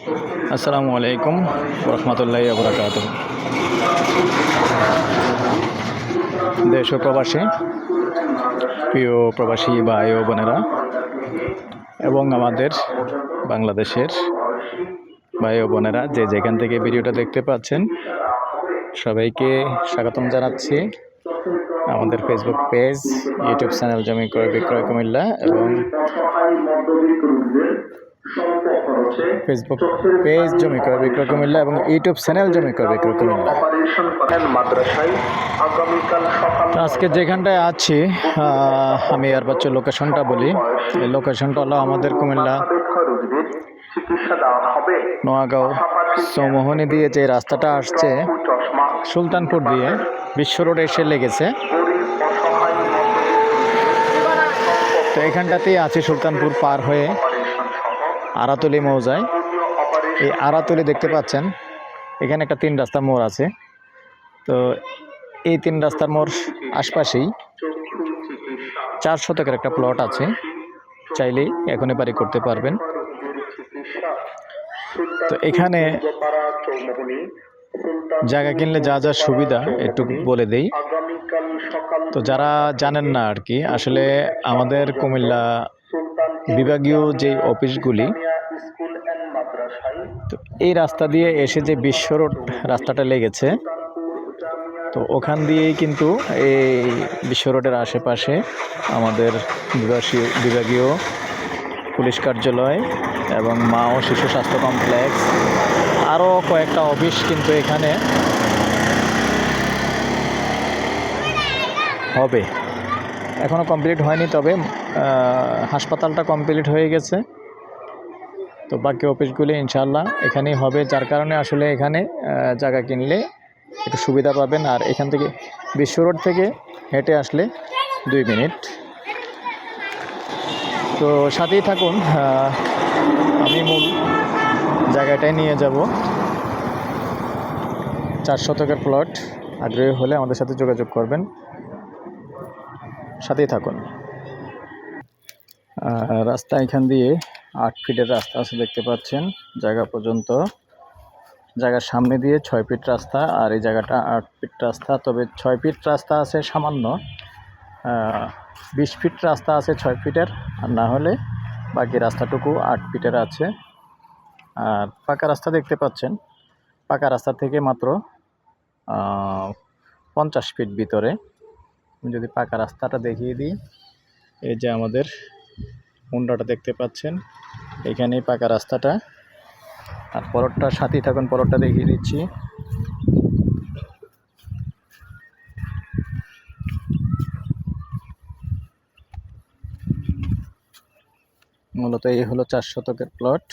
আসসালামু আলাইকুম রহমতুল্লাহি ওয়া বারাকাতুহু। দেশ ও প্রবাসী প্রিয় প্রবাসী ভাই ও বোনেরা এবং আমাদের বাংলাদেশের ভাই ও বোনেরা যে যেখান থেকে ভিডিওটা দেখতে পাচ্ছেন সবাইকে স্বাগতম জানাচ্ছি আমাদের ফেসবুক পেজ, ইউটিউব চ্যানেল জমি ক্রয় বিক্রয় কুমিল্লা এবং ফেসবুক পেজ জমি ক্রয় বিক্রয় কুমিল্লা এবং ইউটিউব চ্যানেল জমি ক্রয় বিক্রয় কুমিল্লা। আজকে যেখানটায় আছি আমি আর বাচ্চা লোকেশনটা বলি। এই লোকেশনটা হলো আমাদের কুমিল্লা নোয়াগাঁও চৌমোহনী দিয়ে যে রাস্তাটা আসছে সুলতানপুর দিয়ে বিশ্ব রোড এসে লেগেছে, তো এখানটাতেই আছি সুলতানপুর পার হয়ে আরাতলি মৌজায়। এই আরাতলি দেখতে পাচ্ছেন এখানে একটা 3 রাস্তার মোড় আছে, তো এই 3 রাস্তার মোড় আশপাশেই 4 শতকের একটা প্লট আছে, চাইলেই এখনই বাড়ি করতে পারবেন। তো এখানে জায়গা কিনলে যা যা সুবিধা একটু বলে দেই। তো যারা জানেন না আর কি, আসলে আমাদের কুমিল্লা বিভাগীয় যে অফিসগুলি, তো এই রাস্তা দিয়ে এসে যে বিশ্ব রোড রাস্তাটা লেগেছে, তো ওখান দিয়েই কিন্তু এই বিশ্ব রোডের আশেপাশে আমাদের বিভাগীয় পুলিশ কার্যালয় এবং মা ও শিশু স্বাস্থ্য কমপ্লেক্স আরও কয়েকটা অফিস কিন্তু এখানে হবে। এখনও কমপ্লিট হয়নি, তবে হাসপাতালটা কমপ্লিট হয়ে গেছে, তো বাকি অফিসগুলি ইনশাআল্লাহ এখানেই হবে। যার কারণে আসলে এখানে জায়গা কিনলে একটু সুবিধা পাবেন। আর এখান থেকে বিশ্ব রোড থেকে হেঁটে আসলে 2 মিনিট। তো সাথেই থাকুন, আমি মূল জায়গাটায় নিয়ে যাব। 4 শতকের প্লট, আগ্রহী হলে আমাদের সাথে যোগাযোগ করবেন, সাথেই থাকুন। রাস্তা এখান দিয়ে 8 ফিটের রাস্তা আছে দেখতে পাচ্ছেন জায়গা পর্যন্ত। জায়গার সামনে দিয়ে 6 ফিট রাস্তা, আর এই জায়গাটা 8 ফিট রাস্তা। তবে 6 ফিট রাস্তা আছে সামান্য, 20 ফিট রাস্তা আছে 6 ফিটের, আর না হলে বাকি রাস্তাটুকু 8 ফিটের আছে। আর পাকা রাস্তা দেখতে পাচ্ছেন, পাকা রাস্তা থেকে মাত্র 50 ফিট ভিতরে। যদি পাকা রাস্তাটা দেখিয়ে দিই, এই যে আমাদের হুন্ডাটা দেখতে পাচ্ছেন, এখানেই পাকা রাস্তাটা। আর পরটা সাথেই থাকুন, পরটা দেখিয়ে দিচ্ছি। মূলত এই হলো 4 শতকের প্লট,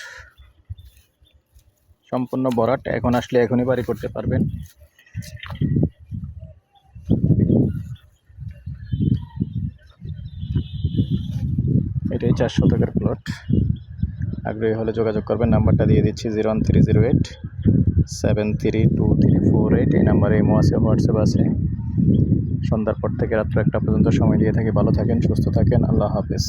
সম্পূর্ণ ভরাট। এখন আসলে এখনই বাড়ি করতে পারবেন। এটাই 4 শতকের প্লট। আগ্রহী হলে যোগাযোগ করবেন, নাম্বারটা দিয়ে দিচ্ছি 01308 732348। এই নাম্বারে ইমো আছে, হোয়াটসঅ্যাপ আছে। সন্ধ্যার পর থেকে রাত্র 1টা পর্যন্ত সময় দিয়ে থাকি। ভালো থাকেন, সুস্থ থাকেন, আল্লাহ হাফেজ।